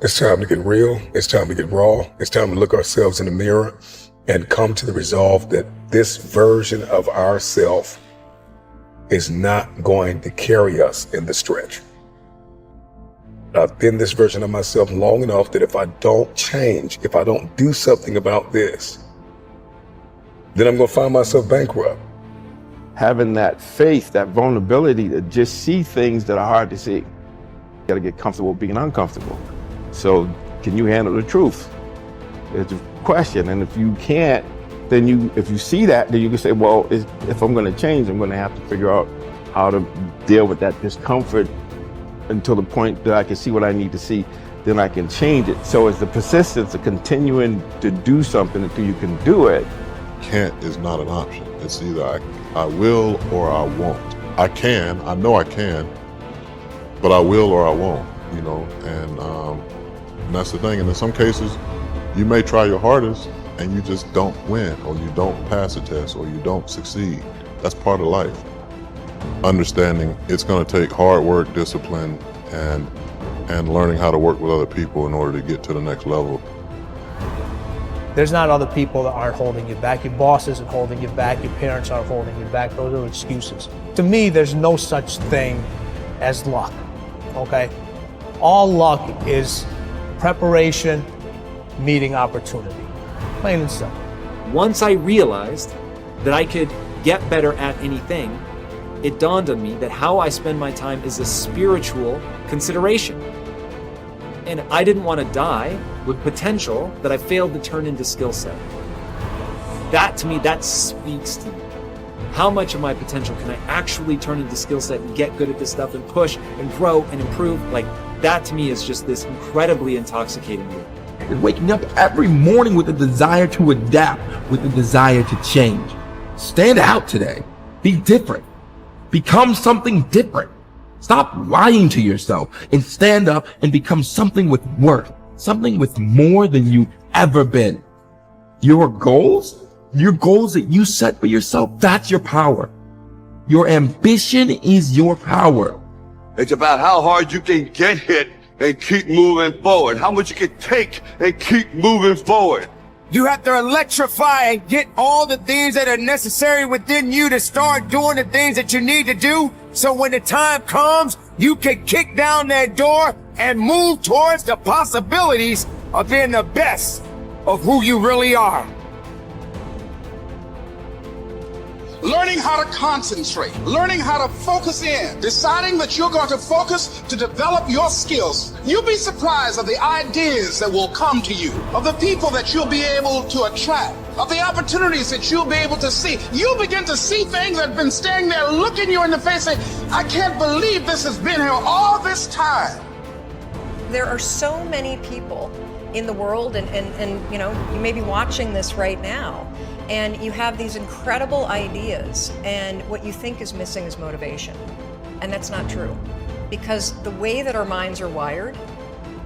It's time to get real. It's time to get raw. It's time to look ourselves in the mirror and come to the resolve that this version of ourself is not going to carry us in the stretch. I've been this version of myself long enough that if I don't change, if I don't do something about this, then I'm going to find myself bankrupt. Having that faith, that vulnerability to just see things that are hard to see. You got to get comfortable being uncomfortable. So can you handle the truth? It's a question. And if you can't, then if you see that, then you can say, well, if I'm going to change, I'm going to have to figure out how to deal with that discomfort until the point that I can see what I need to see, then I can change it. So it's the persistence of continuing to do something until you can do it. Can't is not an option. It's either I will or I won't. I know I can, but I will or I won't, and that's the thing. And in some cases, you may try your hardest and you just don't win, or you don't pass a test, or you don't succeed. That's part of life. Understanding it's going to take hard work, discipline, and learning how to work with other people in order to get to the next level. There's not other people that aren't holding you back. Your boss isn't holding you back. Your parents aren't holding you back. Those are excuses. To me, there's no such thing as luck, okay? All luck is preparation meeting opportunity, plain and simple. Once I realized that I could get better at anything, it dawned on me that how I spend my time is a spiritual consideration. And I didn't want to die with potential that I failed to turn into skill set. That, to me, that speaks to me. How much of my potential can I actually turn into skill set and get good at this stuff and push and grow and improve? Like, that to me is just this incredibly intoxicating loop. And waking up every morning with a desire to adapt, with a desire to change. Stand out today. Be different. Become something different. Stop lying to yourself and stand up and become something with worth, something with more than you've ever been. Your goals that you set for yourself, that's your power. Your ambition is your power. It's about how hard you can get hit and keep moving forward. How much you can take and keep moving forward. You have to electrify and get all the things that are necessary within you to start doing the things that you need to do. So when the time comes, you can kick down that door and move towards the possibilities of being the best of who you really are. Learning how to concentrate, learning how to focus in, deciding that you're going to focus to develop your skills. You'll be surprised of the ideas that will come to you, of the people that you'll be able to attract, of the opportunities that you'll be able to see. You'll begin to see things that have been standing there looking you in the face saying, I can't believe this has been here all this time. There are so many people in the world and you may be watching this right now, and you have these incredible ideas, and what you think is missing is motivation. And that's not true. Because the way that our minds are wired,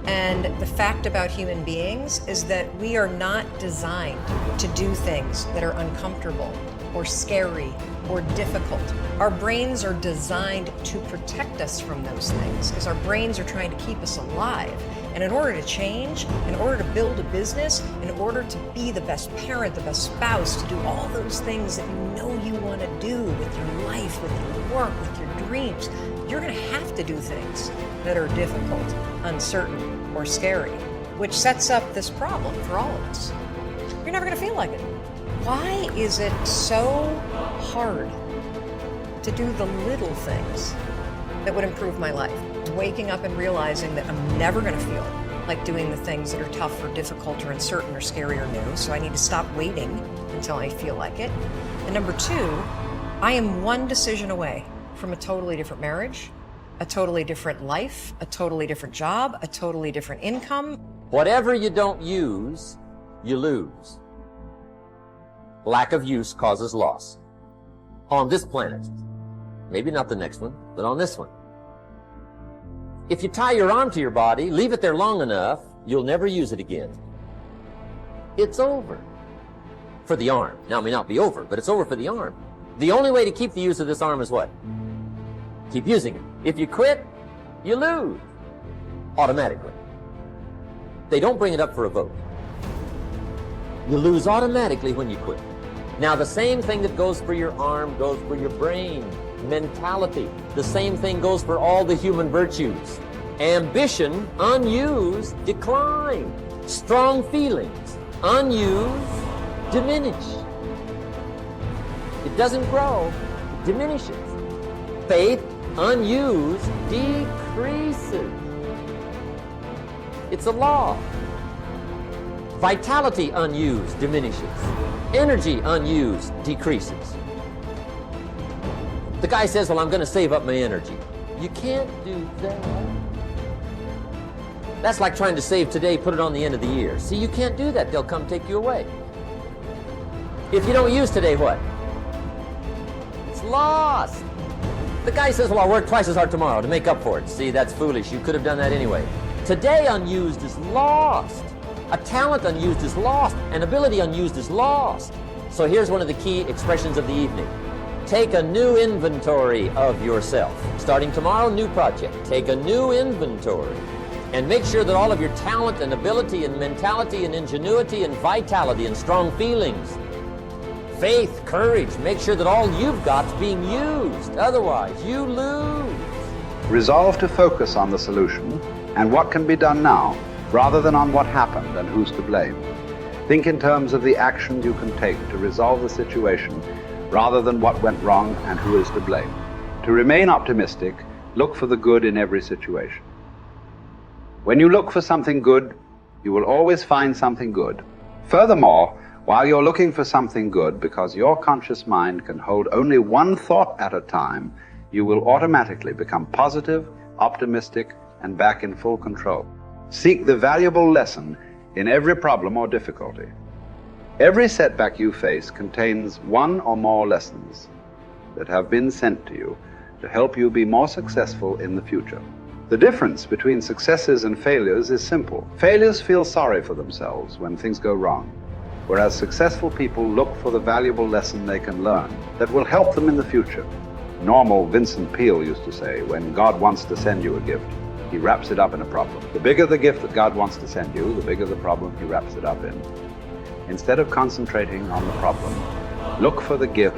and the fact about human beings, is that we are not designed to do things that are uncomfortable or scary or difficult. Our brains are designed to protect us from those things, because our brains are trying to keep us alive. And in order to change, in order to build a business, in order to be the best parent, the best spouse, to do all those things that you know you want to do with your life, with your work, with your dreams, you're going to have to do things that are difficult, uncertain, or scary, which sets up this problem for all of us. You're never going to feel like it. Why is it so hard to do the little things that would improve my life? Waking up and realizing that I'm never going to feel like doing the things that are tough or difficult or uncertain or scary or new, so I need to stop waiting until I feel like it. And number two, I am one decision away from a totally different marriage, a totally different life, a totally different job, a totally different income. Whatever you don't use, you lose. Lack of use causes loss. On this planet. Maybe not the next one, but on this one. If you tie your arm to your body, leave it there long enough, you'll never use it again. It's over. For the arm. Now, it may not be over, but it's over for the arm. The only way to keep the use of this arm is what? Keep using it. If you quit, you lose. Automatically. They don't bring it up for a vote. You lose automatically when you quit. Now, the same thing that goes for your arm goes for your brain, mentality. The same thing goes for all the human virtues. Ambition, unused, decline. Strong feelings, unused, diminish. It doesn't grow, it diminishes. Faith, unused, decreases. It's a law. Vitality, unused, diminishes. Energy, unused, decreases. The guy says, well, I'm going to save up my energy. You can't do that. That's like trying to save today, put it on the end of the year. See, you can't do that. They'll come take you away. If you don't use today, what? It's lost. The guy says, well, I'll work twice as hard tomorrow to make up for it. See, that's foolish. You could have done that anyway. Today unused is lost. A talent unused is lost. An ability unused is lost. So here's one of the key expressions of the evening. Take a new inventory of yourself. Starting tomorrow, new project. Take a new inventory. And make sure that all of your talent and ability and mentality and ingenuity and vitality and strong feelings, faith, courage, make sure that all you've got's being used. Otherwise, you lose. Resolve to focus on the solution and what can be done now, rather than on what happened and who's to blame. Think in terms of the actions you can take to resolve the situation, rather than what went wrong and who is to blame. To remain optimistic, look for the good in every situation. When you look for something good, you will always find something good. Furthermore, while you're looking for something good, because your conscious mind can hold only one thought at a time, you will automatically become positive, optimistic, and back in full control. Seek the valuable lesson in every problem or difficulty. Every setback you face contains one or more lessons that have been sent to you to help you be more successful in the future. The difference between successes and failures is simple. Failures feel sorry for themselves when things go wrong, whereas successful people look for the valuable lesson they can learn that will help them in the future. Normal Vincent Peale used to say, when God wants to send you a gift, he wraps it up in a problem. The bigger the gift that God wants to send you, the bigger the problem he wraps it up in. Instead of concentrating on the problem, look for the gift.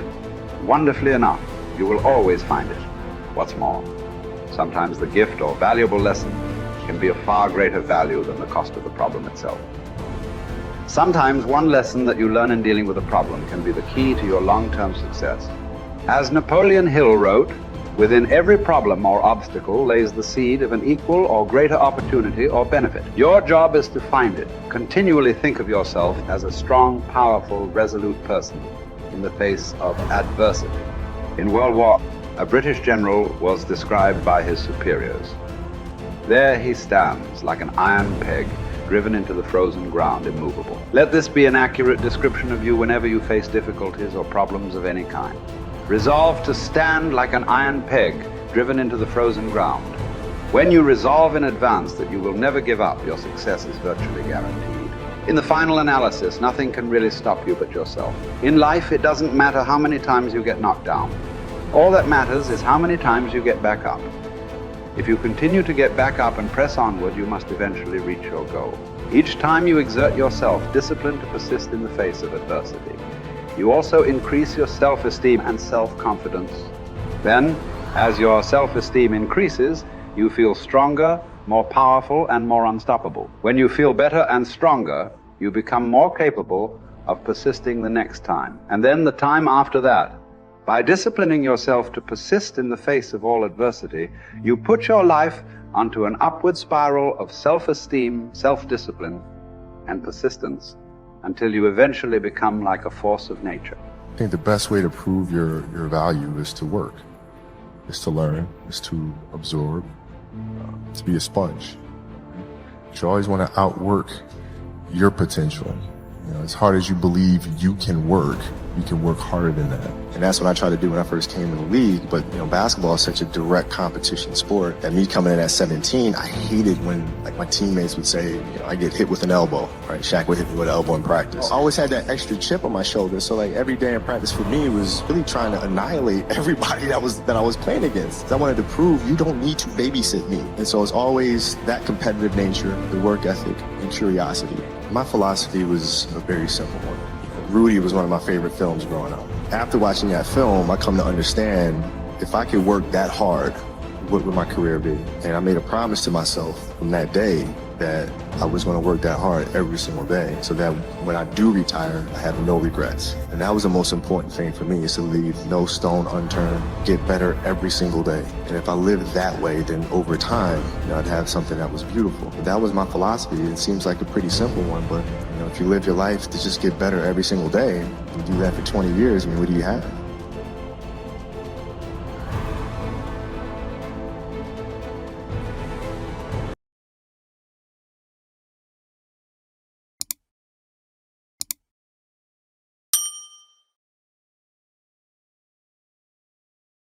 Wonderfully enough, you will always find it. What's more, sometimes the gift or valuable lesson can be of far greater value than the cost of the problem itself. Sometimes one lesson that you learn in dealing with a problem can be the key to your long-term success. As Napoleon Hill wrote, within every problem or obstacle lays the seed of an equal or greater opportunity or benefit. Your job is to find it. Continually think of yourself as a strong, powerful, resolute person in the face of adversity. In World War, a British general was described by his superiors. There he stands like an iron peg driven into the frozen ground, immovable. Let this be an accurate description of you whenever you face difficulties or problems of any kind. Resolve to stand like an iron peg driven into the frozen ground. When you resolve in advance that you will never give up, your success is virtually guaranteed. In the final analysis, nothing can really stop you but yourself. In life, it doesn't matter how many times you get knocked down. All that matters is how many times you get back up. If you continue to get back up and press onward, you must eventually reach your goal. Each time you exert yourself, discipline to persist in the face of adversity, you also increase your self-esteem and self-confidence. Then, as your self-esteem increases, you feel stronger, more powerful, and more unstoppable. When you feel better and stronger, you become more capable of persisting the next time, and then the time after that. By disciplining yourself to persist in the face of all adversity, you put your life onto an upward spiral of self-esteem, self-discipline, and persistence until you eventually become like a force of nature. I think the best way to prove your value is to work, is to learn, is to absorb, to be a sponge. You always want to outwork your potential. As hard as you believe you can work, you can work harder than that. And that's what I tried to do when I first came in the league. But, you know, basketball is such a direct competition sport that me coming in at 17, I hated when, like, my teammates would say, you know, I get hit with an elbow, right? Shaq would hit me with an elbow in practice. I always had that extra chip on my shoulder. So, like, every day in practice for me was really trying to annihilate everybody that I was playing against. I wanted to prove you don't need to babysit me. And so it's always that competitive nature, the work ethic, and curiosity. My philosophy was a very simple one. Rudy was one of my favorite films growing up. After watching that film, I come to understand if I could work that hard, what would my career be? And I made a promise to myself from that day that I was going to work that hard every single day so that when I do retire, I have no regrets. And that was the most important thing for me, is to leave no stone unturned, get better every single day. And if I lived that way, then over time, you know, I'd have something that was beautiful. But that was my philosophy. It seems like a pretty simple one, but you know, if you live your life to just get better every single day, you do that for 20 years, I mean, what do you have?